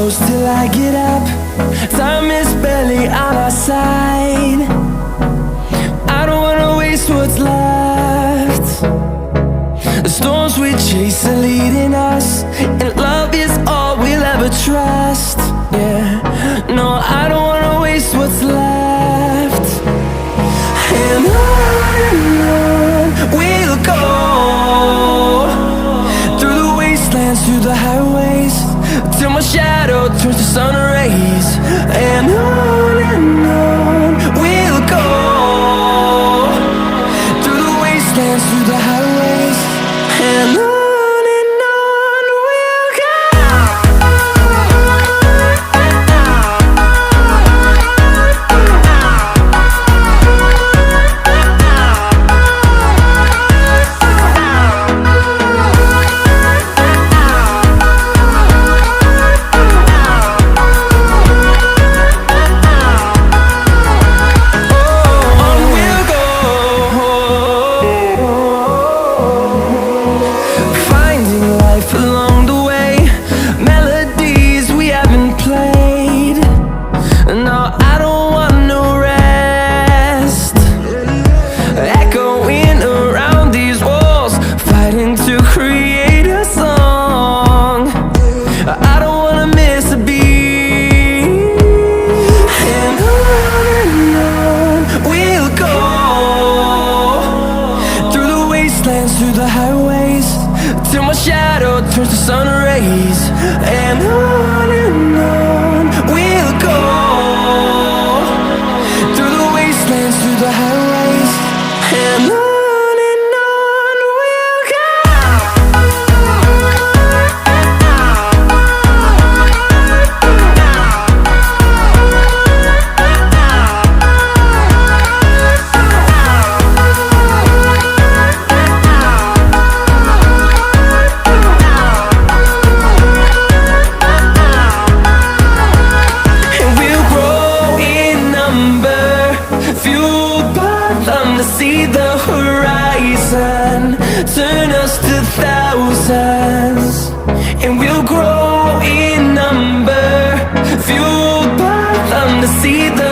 close till I get up. Time is barely on our side. I don't wanna waste what's left. The storms we chase are leading us, and love is all we'll ever trust. Yeah, no, I don't wanna waste what's left. And on we'll go, through the wastelands, through the highways, till my shadow turns to sun rays. And on we'll go, through the wastelands, through the highways, and on we'll go. Through the highways, till my shadow turns to sun rays. And on we'll go, through the wastelands, through the highways, and on we'll go. See the horizon, turn us to thousands, and we'll grow in number, fueled by them to see the